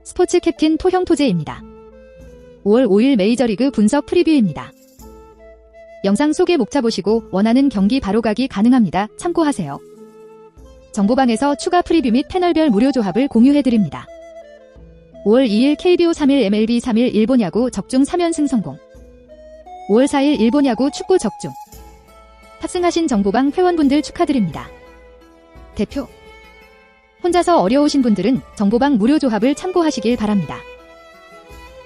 스포츠 캡틴 토형토제입니다. 5월 5일 메이저리그 분석 프리뷰입니다. 영상 소개 목차 보시고 원하는 경기 바로 가기 가능합니다. 참고하세요. 정보방에서 추가 프리뷰 및 패널별 무료 조합을 공유해드립니다. 5월 2일 KBO 3일 MLB 3일 일본 야구 적중 3연승 성공. 5월 4일 일본 야구 축구 적중. 탑승하신 정보방 회원분들 축하드립니다. 대표. 혼자서 어려우신 분들은 정보방 무료 조합을 참고하시길 바랍니다.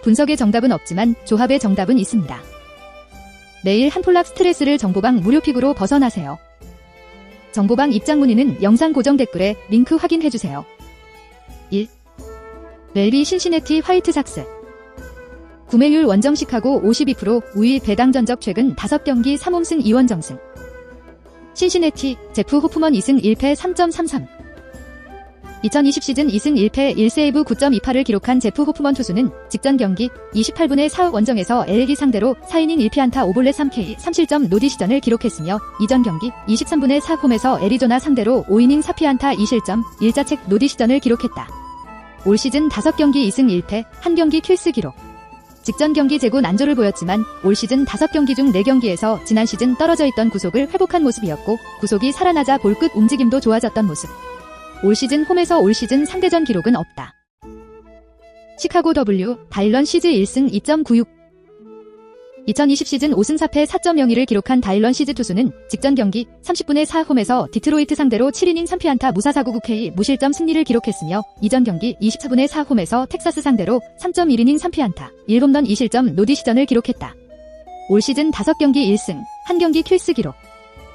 분석의 정답은 없지만 조합의 정답은 있습니다. 매일 한 폴락 스트레스를 정보방 무료픽으로 벗어나세요. 정보방 입장 문의는 영상 고정 댓글에 링크 확인해주세요. 1. 멜비 신시내티 화이트삭스. 구매율 원정 시카고 52%, 우위 배당 전적 최근 5경기 3홈승 2원정승. 신시내티, 제프 호프먼 2승 1패 3.33. 2020 시즌 2승 1패 1세이브 9.28을 기록한 제프 호프먼 투수는 직전 경기 28분의 4 원정에서 LG 상대로 4이닝 1피안타 5볼넷 3K 3실점 노디시전을 기록했으며 이전 경기 23분의 4 홈에서 애리조나 상대로 5이닝 4피안타 2실점 1자책 노디시전을 기록했다. 올 시즌 5경기 2승 1패 1경기 킬스 기록. 직전 경기 재고 난조를 보였지만 올 시즌 5경기 중 4경기에서 지난 시즌 떨어져 있던 구속을 회복한 모습이었고 구속이 살아나자 볼 끝 움직임도 좋아졌던 모습. 올 시즌 홈에서 올 시즌 상대전 기록은 없다. 시카고 W, 다일런 시즈 1승 2.96. 2020 시즌 5승 4패 4.02를 기록한 다일런 시즈 투수는 직전 경기 30분의 4 홈에서 디트로이트 상대로 7이닝 3피안타 무사사구 9K 무실점 승리를 기록했으며 이전 경기 24분의 4 홈에서 텍사스 상대로 3.1이닝 3피안타 1홈런 2실점 노디시전을 기록했다. 올 시즌 5경기 1승, 1경기 킬스 기록.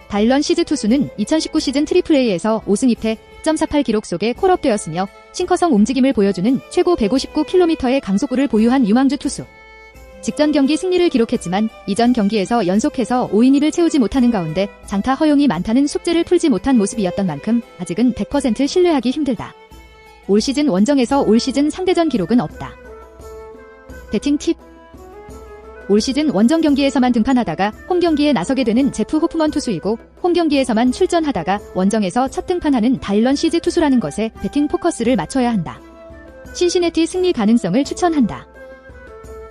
다일런 시즈 투수는 2019 시즌 트리플A에서 5승 2패 1.48 기록 속에 콜업되었으며 싱커성 움직임을 보여주는 최고 159km의 강속구를 보유한 유망주 투수. 직전 경기 승리를 기록했지만 이전 경기에서 연속해서 5이닝을 채우지 못하는 가운데 장타 허용이 많다는 숙제를 풀지 못한 모습이었던 만큼 아직은 100% 신뢰하기 힘들다. 올 시즌 원정에서 올 시즌 상대전 기록은 없다. 배팅 팁. 올 시즌 원정 경기에서만 등판하다가 홈 경기에 나서게 되는 제프 호프먼 투수이고 홈 경기에서만 출전하다가 원정에서 첫 등판하는 다일런 시즈 투수라는 것에 배팅 포커스를 맞춰야 한다. 신시내티 승리 가능성을 추천한다.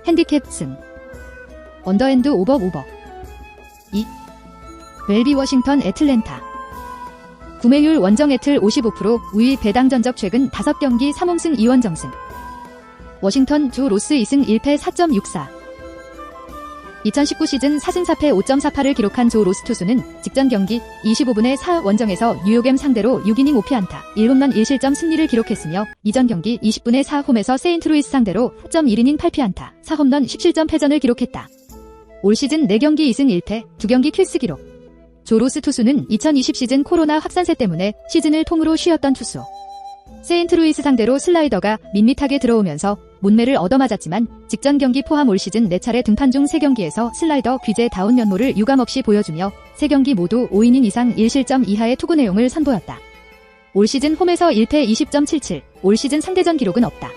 핸디캡 승. 언더핸드 오버. 2. 멜비 워싱턴 애틀랜타. 구매율 원정 애틀 55%, 우위 배당 전적 최근 5경기 3홈승 2원정승. 워싱턴 주 로스 2승 1패 4.64. 2019 시즌 4승 4패 5.48을 기록한 조 로스 투수는 직전 경기 25분의 4 원정에서 뉴욕엠 상대로 6이닝 5피안타 1홈런 1실점 승리를 기록했으며 이전 경기 20분의 4 홈에서 세인트루이스 상대로 4.1이닝 8피안타 4홈런 17점 패전을 기록했다. 올 시즌 4경기 2승 1패 2경기 킬스 기록. 조 로스 투수는 2020 시즌 코로나 확산세 때문에 시즌을 통으로 쉬었던 투수. 세인트루이스 상대로 슬라이더가 밋밋하게 들어오면서 문매를 얻어맞았지만 직전 경기 포함 올 시즌 4차례 등판 중 3경기에서 슬라이더 귀재 다운 면모를 유감없이 보여주며 3경기 모두 5이닝 이상 1실점 이하의 투구 내용을 선보였다. 올 시즌 홈에서 1패 20.77, 올 시즌 상대전 기록은 없다.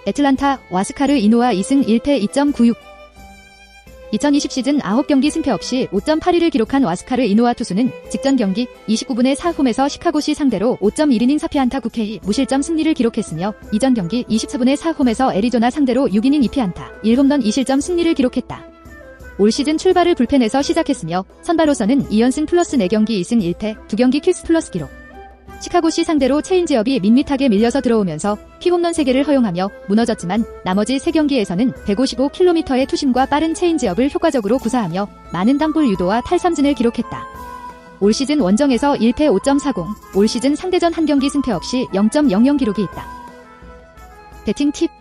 애틀란타 와스카르 이노아 2승 1패 2.96. 2020 시즌 9경기 승패 없이 5.82를 기록한 와스카르 이노아 투수는 직전 경기 29분의 4 홈에서 시카고시 상대로 5.1이닝 4피안타 9K 무실점 승리를 기록했으며 이전 경기 24분의 4 홈에서 애리조나 상대로 6이닝 2피안타 1홈런 2실점 승리를 기록했다. 올 시즌 출발을 불펜에서 시작했으며 선발로서는 2연승 플러스 4경기 2승 1패 2경기 킬스 플러스 기록. 시카고시 상대로 체인지업이 밋밋하게 밀려서 들어오면서 피홈런 3개를 허용하며 무너졌지만 나머지 3경기에서는 155km의 투심과 빠른 체인지업을 효과적으로 구사하며 많은 땅볼 유도와 탈삼진을 기록했다. 올 시즌 원정에서 1패 5.40, 올 시즌 상대전 1경기 승패 없이 0.00 기록이 있다. 배팅 팁.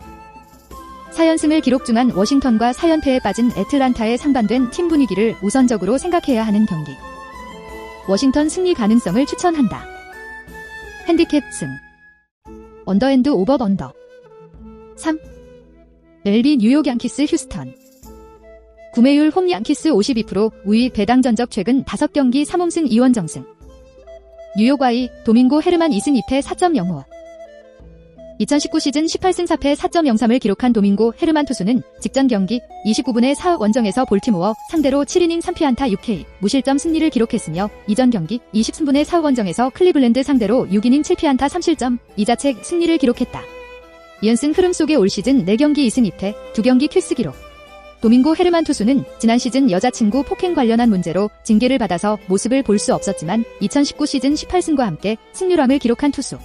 4연승을 기록 중한 워싱턴과 4연패에 빠진 애틀란타의 상반된 팀 분위기를 우선적으로 생각해야 하는 경기. 워싱턴 승리 가능성을 추천한다. 핸디캡 승. 언더핸드 오버. 3. 멜비 뉴욕 양키스 휴스턴. 구매율 홈 양키스 52%, 우위 배당 전적 최근 5경기 3홈승 2원정승. 뉴욕 와이 도밍고 헤르만 2승 2패 4.05. 2019 시즌 18승 4패 4.03을 기록한 도밍고 헤르만 투수는 직전 경기 29분의 4 원정에서 볼티모어 상대로 7이닝 3피안타 6K 무실점 승리를 기록했으며 이전 경기 20분의 4 원정에서 클리블랜드 상대로 6이닝 7피안타 3실점 2자책 승리를 기록했다. 이연승 흐름 속의 올 시즌 4경기 2승 2패 2경기 퀴스 기록. 도밍고 헤르만 투수는 지난 시즌 여자친구 폭행 관련한 문제로 징계를 받아서 모습을 볼 수 없었지만 2019 시즌 18승과 함께 승률왕을 기록한 투수.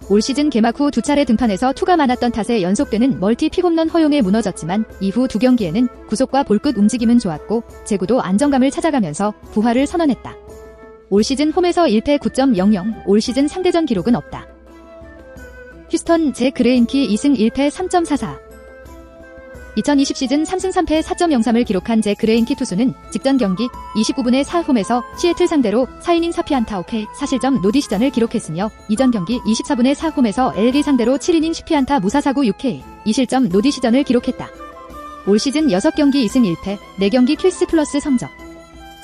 올 시즌 개막 후 2차례 등판에서 투가 많았던 탓에 연속되는 멀티 픽홈런 허용에 무너졌지만 이후 2경기에는 구속과 볼끝 움직임은 좋았고 제구도 안정감을 찾아가면서 부활을 선언했다. 올 시즌 홈에서 1패 9.00, 올 시즌 상대전 기록은 없다. 휴스턴 제 그레인키 2승 1패 3.44. 2020 시즌 3승 3패 4.03을 기록한 제 그레인키 투수는 직전 경기 29분의 4 홈에서 시애틀 상대로 4이닝 4피안타 5K 4실점 노디시전을 기록했으며 이전 경기 24분의 4 홈에서 LG 상대로 7이닝 10피안타 무사사구 6K 2실점 노디시전을 기록했다. 올 시즌 6경기 2승 1패 4경기 퀴스 플러스 성적.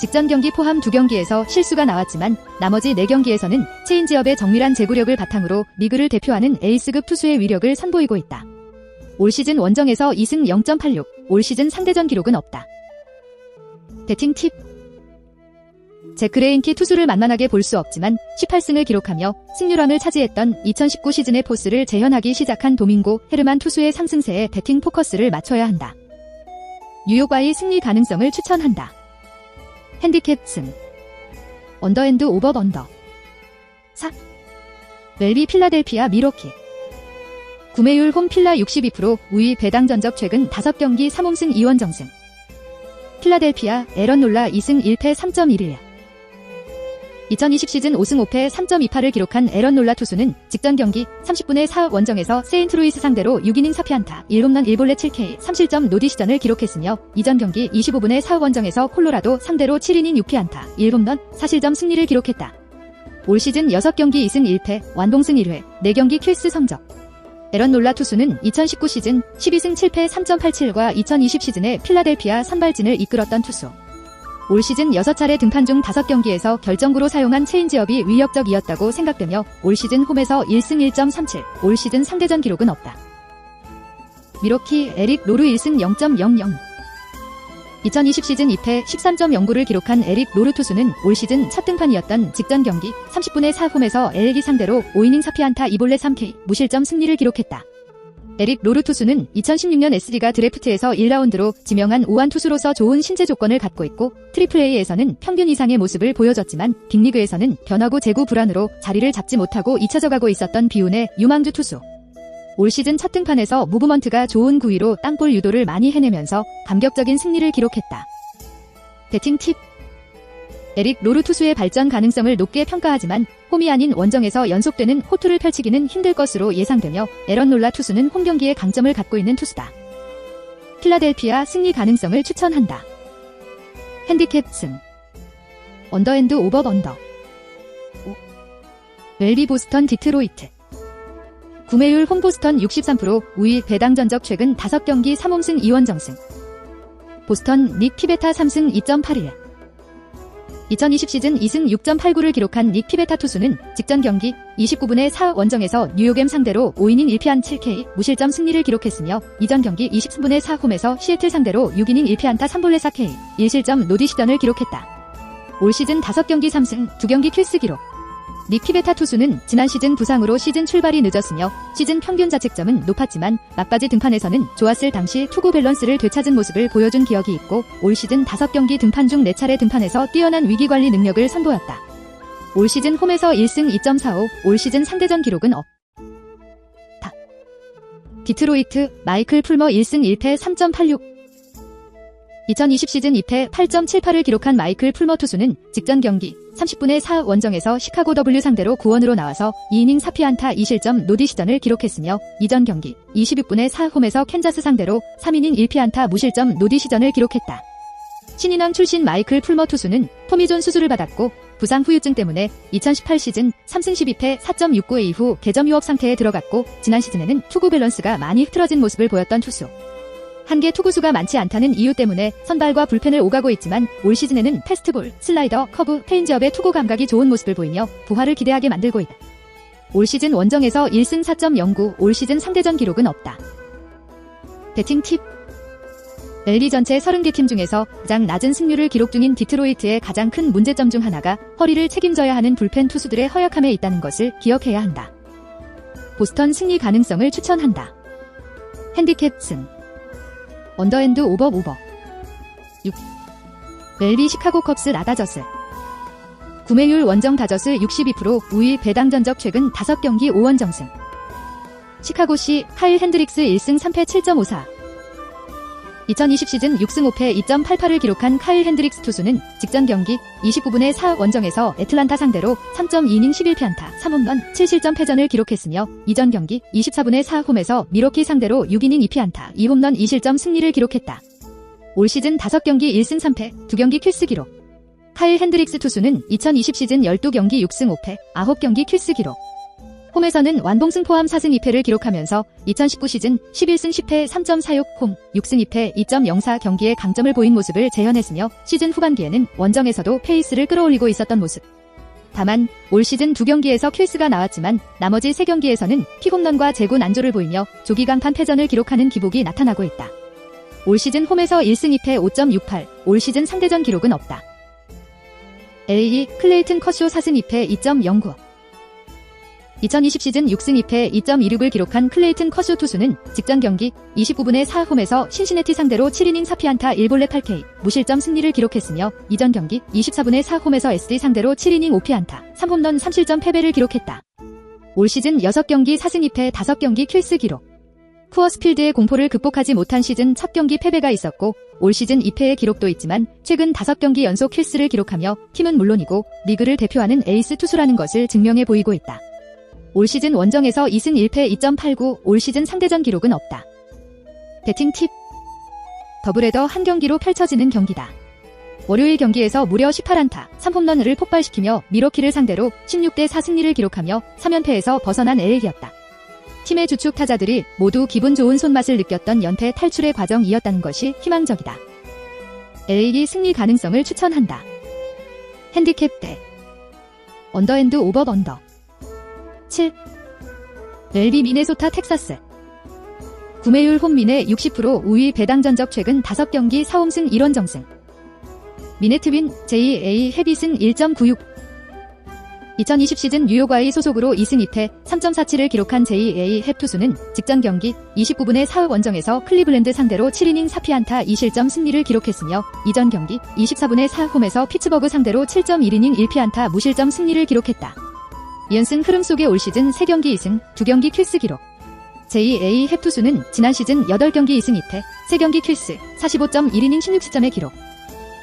직전 경기 포함 2경기에서 실수가 나왔지만 나머지 4경기에서는 체인지업의 정밀한 제구력을 바탕으로 리그를 대표하는 에이스급 투수의 위력을 선보이고 있다. 올 시즌 원정에서 2승 0.86, 올 시즌 상대전 기록은 없다. 배팅 팁. 제 그레인키 투수를 만만하게 볼 수 없지만 18승을 기록하며 승률왕을 차지했던 2019 시즌의 포스를 재현하기 시작한 도밍고 헤르만 투수의 상승세에 배팅 포커스를 맞춰야 한다. 뉴욕과의 승리 가능성을 추천한다. 핸디캡 승. 언더앤드 오버 언더. 4. 멜비 필라델피아 미러키. 구매율 홈 필라 62%, 우위 배당 전적 최근 5경기 3홈승 2원정승. 필라델피아 에런 놀라 2승 1패 3.11. 2020 시즌 5승 5패 3.28을 기록한 에런 놀라 투수는 직전 경기 30분의 4 원정에서 세인트루이스 상대로 6이닝 4피안타 1홈런 1볼넷 7K 3실점 노디시전을 기록했으며 이전 경기 25분의 4 원정에서 콜로라도 상대로 7이닝 6피안타 1홈런 4실점 승리를 기록했다. 올 시즌 6경기 2승 1패 완봉승 1회 4경기 퀴스 성적. 에런 놀라 투수는 2019 시즌 12승 7패 3.87과 2020 시즌에 필라델피아 선발진을 이끌었던 투수. 올 시즌 6차례 등판 중 5경기에서 결정구로 사용한 체인지업이 위협적이었다고 생각되며 올 시즌 홈에서 1승 1.37, 올 시즌 상대전 기록은 없다. 미러키 에릭 로르 1승 0.00. 2020 시즌 2패 13.09를 기록한 에릭 로르 투수는 올 시즌 첫 등판이었던 직전 경기 30분의 4 홈에서 LG 상대로 5이닝 4피안타 2볼넷 3K 무실점 승리를 기록했다. 에릭 로르 투수는 2016년 SD가 드래프트에서 1라운드로 지명한 우완 투수로서 좋은 신체 조건을 갖고 있고 트리플 A에서는 평균 이상의 모습을 보여줬지만 빅리그에서는 변화구 제구 불안으로 자리를 잡지 못하고 잊혀져가고 있었던 비운의 유망주 투수. 올 시즌 첫 등판에서 무브먼트가 좋은 구위로 땅볼 유도를 많이 해내면서 감격적인 승리를 기록했다. 배팅 팁. 에릭 로르 투수의 발전 가능성을 높게 평가하지만 홈이 아닌 원정에서 연속되는 호투를 펼치기는 힘들 것으로 예상되며 에런 놀라 투수는 홈 경기에 강점을 갖고 있는 투수다. 필라델피아 승리 가능성을 추천한다. 핸디캡 승. 언더앤드 오버 언더. 5. 웰비 보스턴 디트로이트. 구매율 홈 보스턴 63%, 우위 배당 전적 최근 5경기 3홈승 2원정승. 보스턴 닉 피베타 3승 2.81. 2020 시즌 2승 6.89를 기록한 닉 피베타 투수는 직전 경기 29분의 4 원정에서 뉴욕엠 상대로 5이닝 1피안 7K 무실점 승리를 기록했으며 이전 경기 23분의 4 홈에서 시애틀 상대로 6이닝 1피안타 3볼넷 4K 1실점 노디시전을 기록했다. 올 시즌 5경기 3승 2경기 퀴스 기록. 닉 피베타 투수는 지난 시즌 부상으로 시즌 출발이 늦었으며 시즌 평균 자책점은 높았지만 막바지 등판에서는 좋았을 당시 투구 밸런스를 되찾은 모습을 보여준 기억이 있고 올 시즌 5경기 등판 중 4차례 등판에서 뛰어난 위기관리 능력을 선보였다. 올 시즌 홈에서 1승 2.45, 올 시즌 상대전 기록은 없다. 디트로이트 마이클 풀머 1승 1패 3.86. 2020 시즌 2패 8.78을 기록한 마이클 풀머 투수는 직전 경기 30분의 4 원정에서 시카고 W 상대로 9원으로 나와서 2이닝 4피안타 2실점 노디시전을 기록했으며 이전 경기 26분의 4 홈에서 캔자스 상대로 3이닝 1피안타 무실점 노디시전을 기록했다. 신인왕 출신 마이클 풀머 투수는 토미존 수술을 받았고 부상 후유증 때문에 2018 시즌 3승 12패 4.69회 이후 개점 휴업 상태에 들어갔고 지난 시즌에는 투구 밸런스가 많이 흐트러진 모습을 보였던 투수. 한개 투구수가 많지 않다는 이유 때문에 선발과 불펜을 오가고 있지만 올 시즌에는 패스트볼, 슬라이더, 커브, 페인지업의 투구 감각이 좋은 모습을 보이며 부활을 기대하게 만들고 있다. 올 시즌 원정에서 1승 4.09, 올 시즌 상대전 기록은 없다. 배팅 팁. LG 전체 30개 팀 중에서 가장 낮은 승률을 기록 중인 디트로이트의 가장 큰 문제점 중 하나가 허리를 책임져야 하는 불펜 투수들의 허약함에 있다는 것을 기억해야 한다. 보스턴 승리 가능성을 추천한다. 핸디캡 승. 언더앤드 오버 6. LG 시카고 컵스 라다저스. 구매율 원정 다저스 62%, 우위 배당 전적 최근 5경기 5원정승. 시카고시 카일 핸드릭스 1승 3패 7.54. 2020 시즌 6승 5패 2.88을 기록한 카일 핸드릭스 투수는 직전 경기 29분의 4 원정에서 애틀란타 상대로 3.2이닝 11피안타 3홈런 7실점 패전을 기록했으며 이전 경기 24분의 4 홈에서 미러키 상대로 6이닝 2피안타 2홈런 2실점 승리를 기록했다. 올 시즌 5경기 1승 3패 2경기 킬스 기록. 카일 핸드릭스 투수는 2020 시즌 12경기 6승 5패 9경기 킬스 기록. 홈에서는 완봉승 포함 4승 2패를 기록하면서 2019 시즌 11승 10패 3.46 홈, 6승 2패 2.04 경기에 강점을 보인 모습을 재현했으며 시즌 후반기에는 원정에서도 페이스를 끌어올리고 있었던 모습. 다만 올 시즌 2경기에서 킬스가 나왔지만 나머지 3경기에서는 피홈런과 제구 난조를 보이며 조기 강판 패전을 기록하는 기복이 나타나고 있다. 올 시즌 홈에서 1승 2패 5.68, 올 시즌 상대전 기록은 없다. LG 클레이튼 커쇼 4승 2패 2.09. 2020 시즌 6승 2패 2.26을 기록한 클레이튼 커쇼 투수는 직전 경기 29분의 4 홈에서 신시내티 상대로 7이닝 4피안타 1볼넷 8K 무실점 승리를 기록했으며 이전 경기 24분의 4 홈에서 SD 상대로 7이닝 5피안타 3홈런 3실점 패배를 기록했다. 올 시즌 6경기 4승 2패 5경기 킬스 기록. 쿠어스필드의 공포를 극복하지 못한 시즌 첫 경기 패배가 있었고 올 시즌 2패의 기록도 있지만 최근 5경기 연속 킬스를 기록하며 팀은 물론이고 리그를 대표하는 에이스 투수라는 것을 증명해 보이고 있다. 올 시즌 원정에서 2승 1패 2.89, 올 시즌 상대전 기록은 없다. 배팅 팁. 더블헤더 한 경기로 펼쳐지는 경기다. 월요일 경기에서 무려 18안타, 3홈런을 폭발시키며 미러키를 상대로 16대 4 승리를 기록하며 3연패에서 벗어난 LG였다. 팀의 주축 타자들이 모두 기분 좋은 손맛을 느꼈던 연패 탈출의 과정이었다는 것이 희망적이다. LG 승리 가능성을 추천한다. 핸디캡 대. 언더앤드 오버 언더. 7. LG 미네소타 텍사스. 구매율 홈민의 60%, 우위 배당 전적 최근 5경기 4홈승 1원정승. 미네트윈 JA 헤비승 1.96. 2020 시즌 뉴욕와의 소속으로 2승 2패 3.47을 기록한 JA 헵 투수는 직전 경기 29분의 4 원정에서 클리블랜드 상대로 7이닝 4피안타 2실점 승리를 기록했으며 이전 경기 24분의 4 홈에서 피츠버그 상대로 7.1이닝 1피안타 무실점 승리를 기록했다. 이연승 흐름 속의 올 시즌 3경기 2승, 2경기 킬스 기록. JA 헵 투수는 지난 시즌 8경기 2승 2패, 3경기 킬스, 45.1이닝 16시점의 기록.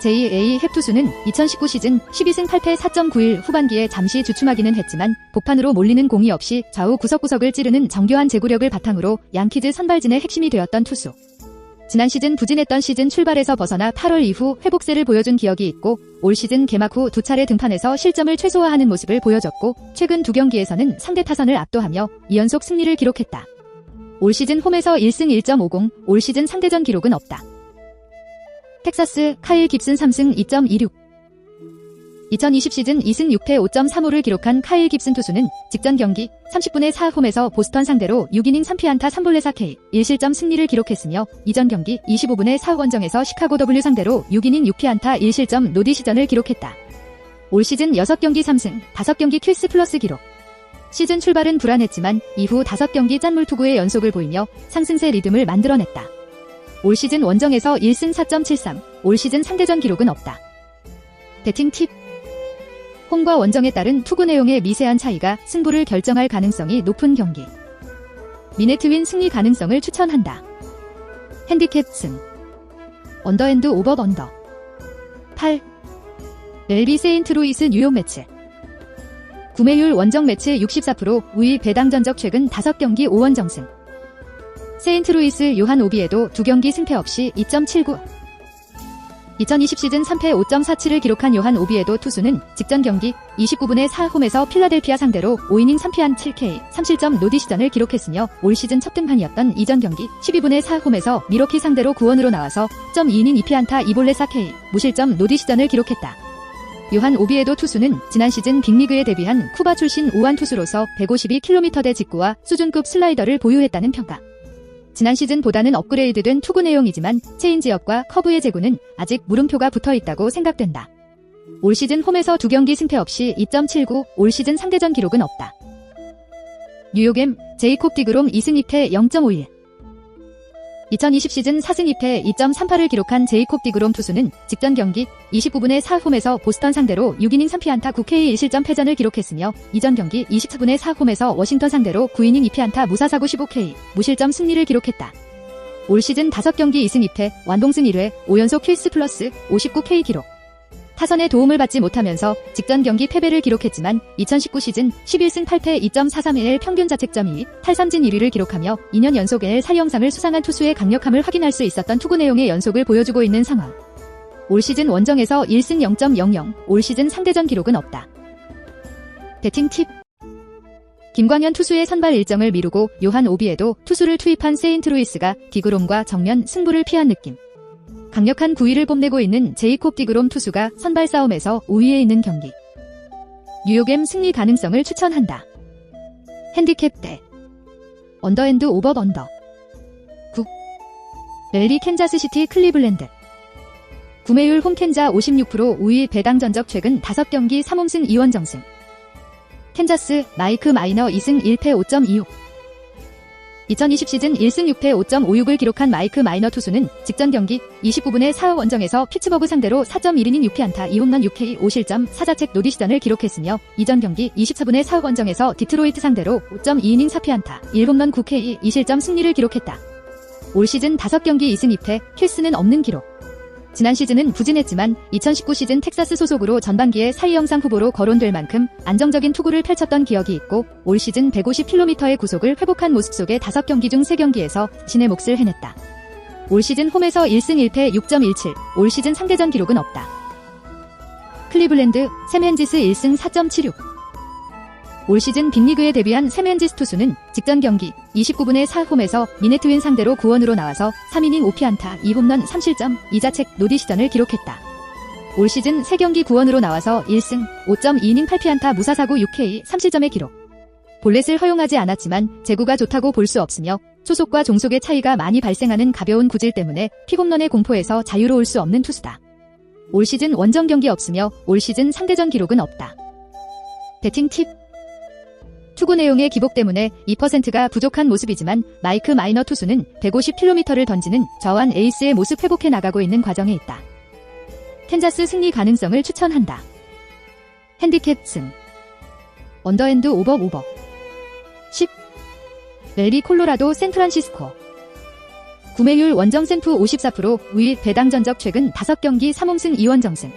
JA 헵 투수는 2019 시즌 12승 8패 4.91 후반기에 잠시 주춤하기는 했지만 복판으로 몰리는 공이 없이 좌우 구석구석을 찌르는 정교한 제구력을 바탕으로 양키즈 선발진의 핵심이 되었던 투수. 지난 시즌 부진했던 시즌 출발에서 벗어나 8월 이후 회복세를 보여준 기억이 있고 올 시즌 개막 후 2차례 등판에서 실점을 최소화하는 모습을 보여줬고 최근 2경기에서는 상대 타선을 압도하며 2연속 승리를 기록했다. 올 시즌 홈에서 1승 1.50, 올 시즌 상대전 기록은 없다. 텍사스 카일 깁슨 3승 2.26. 2020 시즌 2승 6패 5.35를 기록한 카일 깁슨 투수는 직전 경기 30분의 4 홈에서 보스턴 상대로 6이닝 3피안타 3볼넷 4K 1실점 승리를 기록했으며 이전 경기 25분의 4 원정에서 시카고 W 상대로 6이닝 6피안타 1실점 노디 시전을 기록했다. 올 시즌 6경기 3승, 5경기 킬스 플러스 기록. 시즌 출발은 불안했지만 이후 5경기 짠물 투구의 연속을 보이며 상승세 리듬을 만들어냈다. 올 시즌 원정에서 1승 4.73, 올 시즌 상대전 기록은 없다. 배팅 팁. 홈과 원정에 따른 투구 내용의 미세한 차이가 승부를 결정할 가능성이 높은 경기. 미네트윈 승리 가능성을 추천한다. 핸디캡 승. 언더앤드 오버 언더. 8. LG 세인트루이스 뉴욕 매치. 구매율 원정 매치 64%, 우위 배당 전적 최근 5경기 5원정승. 세인트루이스 요한 오비에도 2경기 승패 없이 2.79. 2020 시즌 3패 5.47을 기록한 요한 오비에도 투수는 직전 경기 29분의 4 홈에서 필라델피아 상대로 5이닝 3피안 7K 3실점 노디 시전을 기록했으며 올 시즌 첫 등판이었던 이전 경기 12분의 4 홈에서 미러키 상대로 9원으로 나와서 0.2이닝 2피안타 2볼넷 4K 무실점 노디 시전을 기록했다. 요한 오비에도 투수는 지난 시즌 빅리그에 데뷔한 쿠바 출신 우완 투수로서 152km대 직구와 수준급 슬라이더를 보유했다는 평가. 지난 시즌보다는 업그레이드된 투구 내용이지만 체인지업과 커브의 제구는 아직 물음표가 붙어있다고 생각된다. 올 시즌 홈에서 2경기 승패 없이 2.79, 올 시즌 상대전 기록은 없다. 뉴욕엠, 제이콥 디그롬 2승 2패 0.51. 2020 시즌 4승 2패 2.38을 기록한 제이콥 디그롬 투수는 직전 경기 29분의 4 홈에서 보스턴 상대로 6이닝 3피안타 9K 1실점 패전을 기록했으며 이전 경기 24분의 4 홈에서 워싱턴 상대로 9이닝 2피안타 무사사구 15K 무실점 승리를 기록했다. 올 시즌 5경기 2승 2패 완봉승 1회 5연속 킬스 플러스 59K 기록. 타선의 도움을 받지 못하면서 직전 경기 패배를 기록했지만 2019 시즌 11승 8패 2.43의 평균 자책점 2위, 탈삼진 1위를 기록하며 2년 연속 AL 사 영상을 수상한 투수의 강력함을 확인할 수 있었던 투구 내용의 연속을 보여주고 있는 상황. 올 시즌 원정에서 1승 0.00, 올 시즌 상대전 기록은 없다. 배팅 팁. 김광현 투수의 선발 일정을 미루고 요한 오비에도 투수를 투입한 세인트루이스가 디그롬과 정면 승부를 피한 느낌. 강력한 구위를 뽐내고 있는 제이콥 디그롬 투수가 선발 싸움에서 우위에 있는 경기. 뉴욕엠 승리 가능성을 추천한다. 핸디캡 대 언더앤드 오버 언더 9. 랠리 캔자스시티 클리블랜드. 구매율 홈캔자 56% 우위 배당 전적 최근 5경기 3홈승 2원정승. 캔자스 마이크 마이너 2승 1패 5.26. 2020 시즌 1승 6패 5.56을 기록한 마이크 마이너 투수는 직전 경기 29분의 4 원정에서 피츠버그 상대로 4.1이닝 6피안타 2홈런 6K 5실점 4자책 노디시전을 기록했으며 이전 경기 24분의 4 원정에서 디트로이트 상대로 5.2이닝 4피안타 1홈런 9K 2실점 승리를 기록했다. 올 시즌 5경기 2승 2패 킬스는 없는 기록. 지난 시즌은 부진했지만 2019 시즌 텍사스 소속으로 전반기에 사이 영상 후보로 거론될 만큼 안정적인 투구를 펼쳤던 기억이 있고 올 시즌 150km의 구속을 회복한 모습 속에 5경기 중 3경기에서 신의 몫을 해냈다. 올 시즌 홈에서 1승 1패 6.17, 올 시즌 상대전 기록은 없다. 클리블랜드, 샘 헨지스 1승 4.76. 올 시즌 빅리그에 데뷔한 샘 헨지스 투수는 직전 경기 29분의 4 홈에서 미네트윈 상대로 구원으로 나와서 3이닝 5피안타 2홈런 3실점 2자책 노디시전을 기록했다. 올 시즌 3경기 구원으로 나와서 1승 5.2이닝 8피안타 무사사구 6K 3실점의 기록. 볼넷을 허용하지 않았지만 제구가 좋다고 볼 수 없으며 초속과 종속의 차이가 많이 발생하는 가벼운 구질 때문에 픽홈런의 공포에서 자유로울 수 없는 투수다. 올 시즌 원정 경기 없으며 올 시즌 상대전 기록은 없다. 배팅 팁. 투구 내용의 기복 때문에 2%가 부족한 모습이지만 마이크 마이너 투수는 150km를 던지는 좌완 에이스의 모습 회복해 나가고 있는 과정에 있다. 캔자스 승리 가능성을 추천한다. 핸디캡 승 언더앤드 오버 10. 랠리 콜로라도 샌프란시스코. 구매율 원정 샌프 54% 우위 배당 전적 최근 5경기 3홈승 2원정승.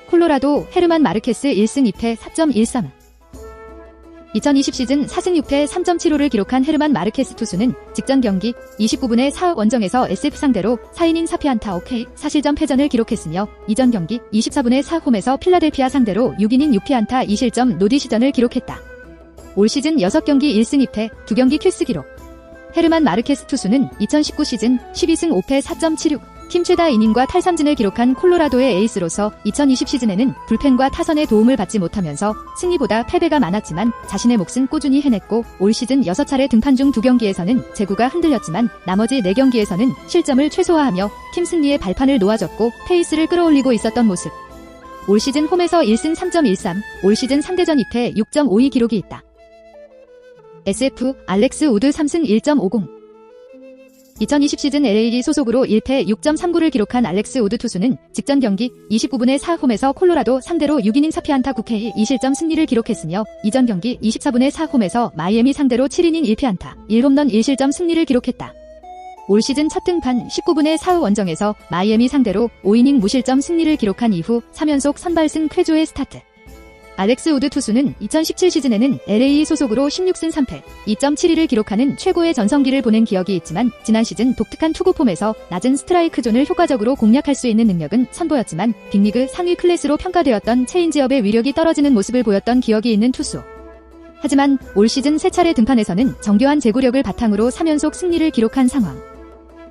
콜로라도 헤르만 마르케스 1승 2패 4.13. 2020 시즌 4승 6패 3.75를 기록한 헤르만 마르케스 투수는 직전 경기 29분의 4 원정에서 SF 상대로 4이닝 4피안타 5K 4실점 패전을 기록했으며 이전 경기 24분의 4 홈에서 필라델피아 상대로 6이닝 6피안타 2실점 노디시전을 기록했다. 올 시즌 6경기 1승 2패 2경기 킬스 기록. 헤르만 마르케스 투수는 2019 시즌 12승 5패 4.76, 팀 최다 이닝과 탈삼진을 기록한 콜로라도의 에이스로서 2020 시즌에는 불펜과 타선의 도움을 받지 못하면서 승리보다 패배가 많았지만 자신의 몫은 꾸준히 해냈고 올 시즌 6차례 등판 중 2경기에서는 제구가 흔들렸지만 나머지 4경기에서는 실점을 최소화하며 팀 승리의 발판을 놓아줬고 페이스를 끌어올리고 있었던 모습. 올 시즌 홈에서 1승 3.13, 올 시즌 상대전 2패 6.52 기록이 있다. SF 알렉스 우드 3승 1.50. 2020 시즌 LA 소속으로 1패 6.39를 기록한 알렉스 우드 투수는 직전 경기 29분의 4 홈에서 콜로라도 상대로 6이닝 4피안타 9K 2실점 승리를 기록했으며 이전 경기 24분의 4 홈에서 마이애미 상대로 7이닝 1피안타 1홈런 1실점 승리를 기록했다. 올 시즌 첫 등판 19분의 4 원정에서 마이애미 상대로 5이닝 무실점 승리를 기록한 이후 3연속 선발승 쾌조의 스타트. 알렉스 우드 투수는 2017 시즌에는 LA 소속으로 16승 3패, 2.72를 기록하는 최고의 전성기를 보낸 기억이 있지만 지난 시즌 독특한 투구 폼에서 낮은 스트라이크 존을 효과적으로 공략할 수 있는 능력은 선보였지만 빅리그 상위 클래스로 평가되었던 체인지업의 위력이 떨어지는 모습을 보였던 기억이 있는 투수. 하지만 올 시즌 3차례 등판에서는 정교한 제구력을 바탕으로 3연속 승리를 기록한 상황.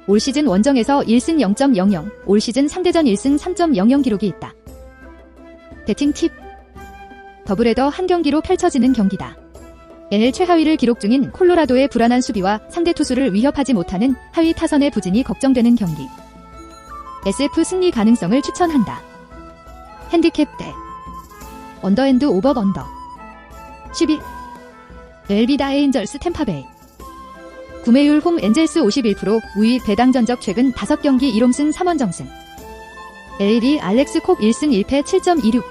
올 시즌 원정에서 1승 0.00, 올 시즌 상대전 1승 3.00 기록이 있다. 배팅 팁. 더블헤더 한 경기로 펼쳐지는 경기다. NL 최하위를 기록 중인 콜로라도의 불안한 수비와 상대 투수를 위협하지 못하는 하위 타선의 부진이 걱정되는 경기. SF 승리 가능성을 추천한다. 핸디캡 대 언더앤드 오버 언더 12. LB 다 에인절스 템파베이. 구매율 홈 엔젤스 51%, 우위 배당 전적 최근 5경기 1홈승 3원정승. LB 알렉스 콥 1승 1패 7.26.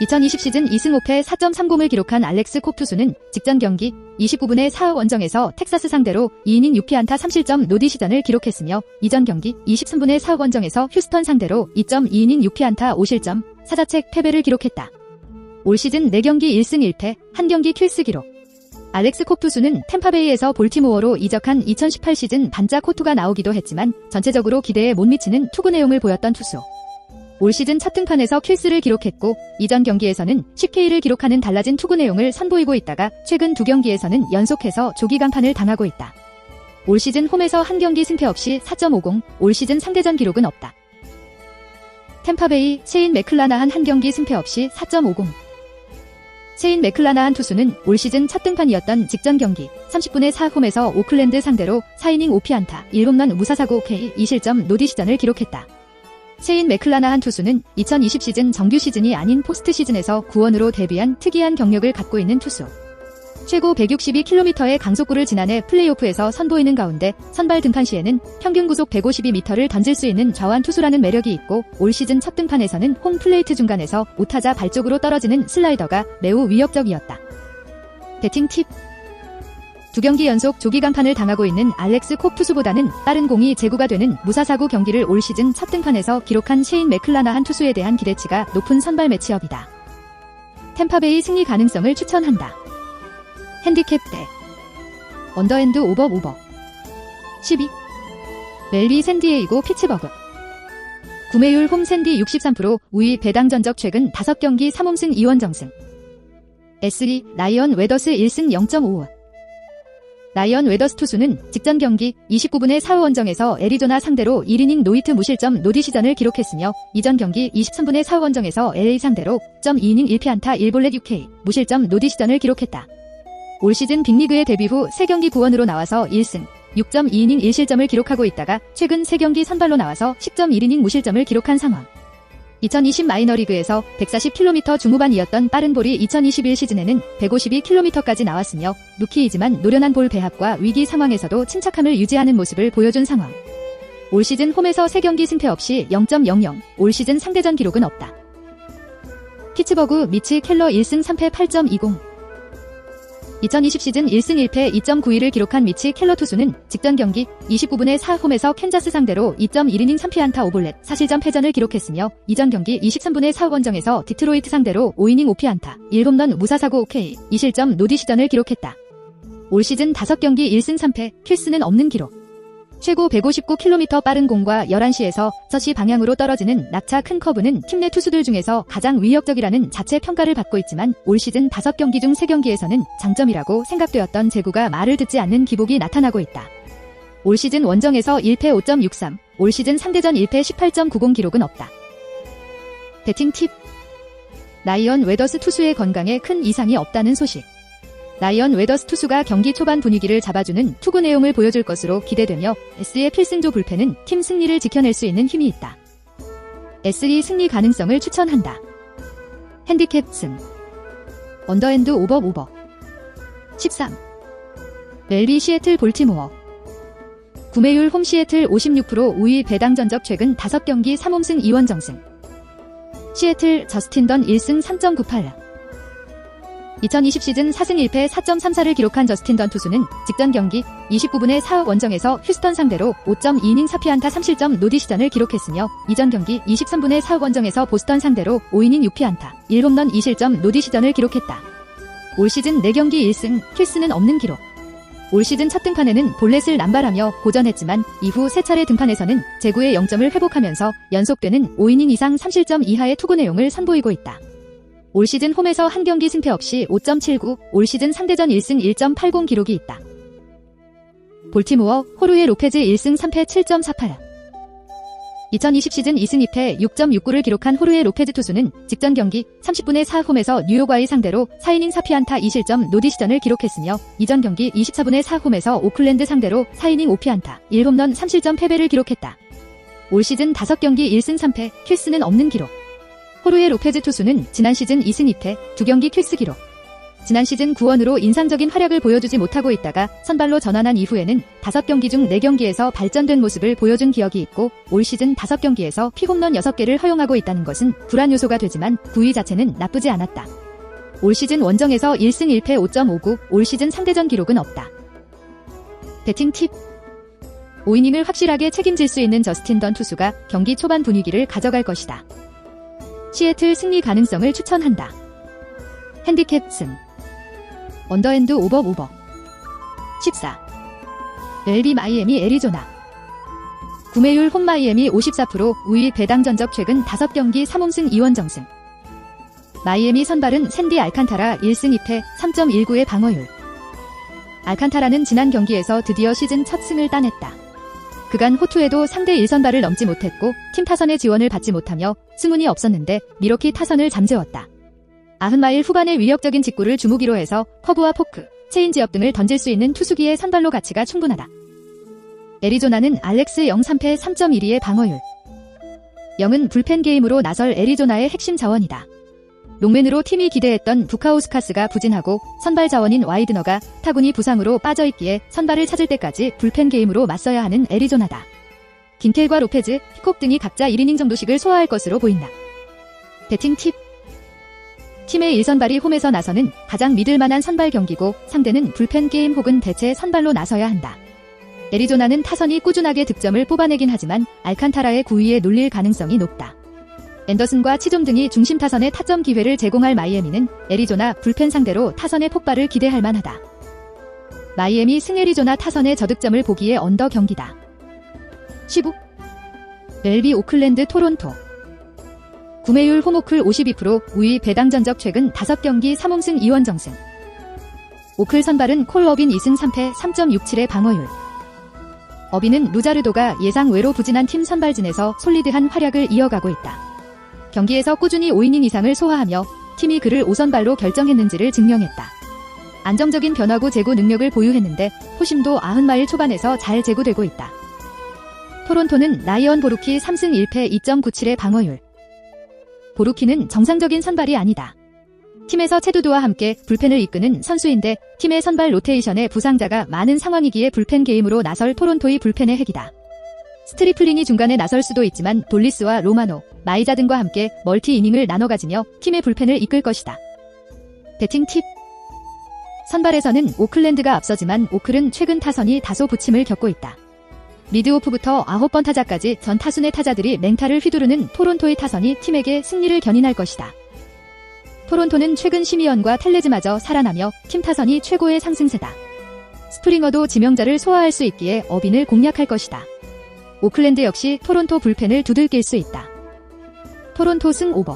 2020 시즌 2승 5패 4.30을 기록한 알렉스 콥 투수는 직전 경기 29분의 4회 원정에서 텍사스 상대로 2이닝 6피안타 3실점 노디 시전을 기록했으며 이전 경기 23분의 4회 원정에서 휴스턴 상대로 2.2이닝 6피안타 5실점 4자책 패배를 기록했다. 올 시즌 4경기 1승 1패, 1경기 킬스 기록. 알렉스 콥 투수는 템파베이에서 볼티모어로 이적한 2018 시즌 반짝 호투가 나오기도 했지만 전체적으로 기대에 못 미치는 투구 내용을 보였던 투수. 올 시즌 첫 등판에서 킬스를 기록했고 이전 경기에서는 10K를 기록하는 달라진 투구 내용을 선보이고 있다가 최근 2경기에서는 연속해서 조기 강판을 당하고 있다. 올 시즌 홈에서 한 경기 승패 없이 4.50, 올 시즌 상대전 기록은 없다. 템파베이 셰인 맥클라나한 한 경기 승패 없이 4.50. 셰인 맥클라나한 투수는 올 시즌 첫 등판이었던 직전 경기 30분의 4 홈에서 오클랜드 상대로 4이닝 5피안타 1홈런 무사사고 K 2실점 노디 시전을 기록했다. 셰인 맥클라나한 투수는 2020 시즌 정규 시즌이 아닌 포스트 시즌에서 구원으로 데뷔한 특이한 경력을 갖고 있는 투수. 최고 162km의 강속구를 지난해 플레이오프에서 선보이는 가운데 선발 등판 시에는 평균 구속 152m를 던질 수 있는 좌완 투수라는 매력이 있고 올 시즌 첫 등판에서는 홈 플레이트 중간에서 우타자 발 쪽으로 떨어지는 슬라이더가 매우 위협적이었다. 배팅 팁. 2경기 연속 조기 강판을 당하고 있는 알렉스 콥 투수보다는 빠른 공이 제구가 되는 무사사구 경기를 올 시즌 첫 등판에서 기록한 셰인 맥클라나한 투수에 대한 기대치가 높은 선발 매치업이다. 템파베이 승리 가능성을 추천한다. 핸디캡 대 언더앤드 오버 12. 멜비 샌디에이고 피츠버그. 구매율 홈 샌디 63%, 우위 배당 전적 최근 5경기 3홈승 2원정승. S2 라이언 웨더스 1승 0.5. 라이언 웨더스 투수는 직전 경기 29분의 4회 원정에서 애리조나 상대로 1이닝 노히트 무실점 노디 시전을 기록했으며 이전 경기 23분의 4회 원정에서 LA 상대로 0.2이닝 1피안타 1볼넷 6K 무실점 노디 시전을 기록했다. 올 시즌 빅리그에 데뷔 후 3경기 구원으로 나와서 1승 6.2이닝 1실점을 기록하고 있다가 최근 3경기 선발로 나와서 10.1이닝 무실점을 기록한 상황. 2020 마이너리그에서 140km 중후반이었던 빠른 볼이 2021 시즌에는 152km까지 나왔으며 루키이지만 노련한 볼 배합과 위기 상황에서도 침착함을 유지하는 모습을 보여준 상황. 올 시즌 홈에서 3경기 승패 없이 0.00, 올 시즌 상대전 기록은 없다. 피츠버그 미치 켈러 1승 3패 8.20. 2020 시즌 1승 1패 2.91을 기록한 미치 켈러 투수는 직전 경기 29분의 4 홈에서 캔자스 상대로 2.1이닝 3피안타 5볼넷 4실점 패전을 기록했으며 이전 경기 23분의 4 원정에서 디트로이트 상대로 5이닝 5피안타 1홈런 무사사고 OK 2실점 노디 시전을 기록했다. 올 시즌 5경기 1승 3패, 킬스는 없는 기록. 최고 159km 빠른 공과 11시에서 6시 방향으로 떨어지는 낙차 큰 커브는 팀 내 투수들 중에서 가장 위협적이라는 자체 평가를 받고 있지만 올 시즌 5경기 중 3경기에서는 장점이라고 생각되었던 제구가 말을 듣지 않는 기복이 나타나고 있다. 올 시즌 원정에서 1패 5.63, 올 시즌 상대전 1패 18.90 기록은 없다. 배팅 팁. 라이언 웨더스 투수의 건강에 큰 이상이 없다는 소식. 라이언 웨더스 투수가 경기 초반 분위기를 잡아주는 투구 내용을 보여줄 것으로 기대되며 S의 필승조 불펜은 팀 승리를 지켜낼 수 있는 힘이 있다. S2 승리 가능성을 추천한다. 핸디캡 승 언더앤드 오버 13. 멜비 시애틀 볼티모어. 구매율 홈 시애틀 56%, 우위 배당 전적 최근 5경기 3홈승 2원정승. 시애틀 저스틴 던 1승 3.98. 2020 시즌 4승 1패 4.34를 기록한 저스틴 던 투수는 직전 경기 29분의 4 원정에서 휴스턴 상대로 5.2이닝 4피안타 3실점 노디 시전을 기록했으며 이전 경기 23분의 4 원정에서 보스턴 상대로 5이닝 6피안타 1홈런 2실점 노디 시전을 기록했다. 올 시즌 4경기 1승, 킬스는 없는 기록. 올 시즌 첫 등판에는 볼넷을 남발하며 고전했지만 이후 3차례 등판에서는 제구의 0점을 회복하면서 연속되는 5이닝 이상 3실점 이하의 투구 내용을 선보이고 있다. 올 시즌 홈에서 한 경기 승패 없이 5.79, 올 시즌 상대전 1승 1.80 기록이 있다. 볼티모어, 호르헤 로페즈 1승 3패 7.48. 2020 시즌 2승 2패 6.69를 기록한 호르헤 로페즈 투수는 직전 경기 30분의 4홈에서 뉴욕와의 상대로 4이닝 4피안타 2실점 노디시전을 기록했으며 이전 경기 24분의 4홈에서 오클랜드 상대로 4이닝 5피안타 1홈런 3실점 패배를 기록했다. 올 시즌 5경기 1승 3패, 킬스는 없는 기록. 호르헤 로페즈 투수는 지난 시즌 2승 2패, 2경기 킬스 기록. 지난 시즌 구원으로 인상적인 활약을 보여주지 못하고 있다가 선발로 전환한 이후에는 5경기 중 4경기에서 발전된 모습을 보여준 기억이 있고 올 시즌 5경기에서 피홈런 6개를 허용하고 있다는 것은 불안 요소가 되지만 구위 자체는 나쁘지 않았다. 올 시즌 원정에서 1승 1패 5.59, 올 시즌 상대전 기록은 없다. 배팅 팁. 5이닝을 확실하게 책임질 수 있는 저스틴 던 투수가 경기 초반 분위기를 가져갈 것이다. 시애틀 승리 가능성을 추천한다. 핸디캡 승. 언더핸드 오버 14. LB 마이애미 애리조나. 구매율 홈 마이애미 54%, 우위 배당 전적 최근 5경기 3홈승 2원정승. 마이애미 선발은 샌디 알칸타라 1승 2패 3.19의 방어율. 알칸타라는 지난 경기에서 드디어 시즌 첫 승을 따냈다. 그간 호투에도 상대 1선발을 넘지 못했고 팀 타선의 지원을 받지 못하며 승운이 없었는데 미러키 타선을 잠재웠다. 90마일 후반의 위력적인 직구를 주무기로 해서 커브와 포크, 체인지업 등을 던질 수 있는 투수기의 선발로 가치가 충분하다. 애리조나는 알렉스 0-3패 3.12의 방어율. 0은 불펜 게임으로 나설 애리조나의 핵심 자원이다. 롱맨으로 팀이 기대했던 부카우스카스가 부진하고 선발 자원인 와이드너가 타군이 부상으로 빠져있기에 선발을 찾을 때까지 불펜 게임으로 맞서야 하는 애리조나다. 긴켈과 로페즈, 피콕 등이 각자 1이닝 정도씩을 소화할 것으로 보인다. 배팅 팁. 팀의 1선발이 홈에서 나서는 가장 믿을만한 선발 경기고 상대는 불펜 게임 혹은 대체 선발로 나서야 한다. 애리조나는 타선이 꾸준하게 득점을 뽑아내긴 하지만 알칸타라의 구위에 눌릴 가능성이 높다. 앤더슨과 치좀 등이 중심 타선에 타점 기회를 제공할 마이애미는 애리조나 불펜 상대로 타선의 폭발을 기대할 만하다. 마이애미 승. 애리조나 타선의 저득점을 보기에 언더 경기다. 15. LB 오클랜드 토론토. 구매율 홈오클 52%, 우위 배당 전적 최근 5경기 3홈승 2원정승. 오클 선발은 콜 어빈 2승 3패 3.67의 방어율. 어빈은 루자르도가 예상 외로 부진한 팀 선발진에서 솔리드한 활약을 이어가고 있다. 경기에서 꾸준히 5이닝 이상을 소화하며 팀이 그를 5선발로 결정했는지를 증명했다. 안정적인 변화구 제구 능력을 보유했는데 포심도 90마일 초반에서 잘 제구되고 있다. 토론토는 라이언 보루키 3승 1패 2.97의 방어율. 보루키는 정상적인 선발이 아니다. 팀에서 체두두와 함께 불펜을 이끄는 선수인데 팀의 선발 로테이션에 부상자가 많은 상황이기에 불펜 게임으로 나설 토론토의 불펜의 핵이다. 스트리플린이 중간에 나설 수도 있지만 돌리스와 로마노, 마이자 등과 함께 멀티 이닝을 나눠 가지며 팀의 불펜을 이끌 것이다. 배팅 팁. 선발에서는 오클랜드가 앞서지만 오클은 최근 타선이 다소 부침을 겪고 있다. 리드오프부터 9번 타자까지 전 타순의 타자들이 맹타를 휘두르는 토론토의 타선이 팀에게 승리를 견인할 것이다. 토론토는 최근 시미언과 텔레즈마저 살아나며 팀 타선이 최고의 상승세다. 스프링어도 지명자를 소화할 수 있기에 어빈을 공략할 것이다. 오클랜드 역시 토론토 불펜을 두들길 수 있다. 토론토 승 오버.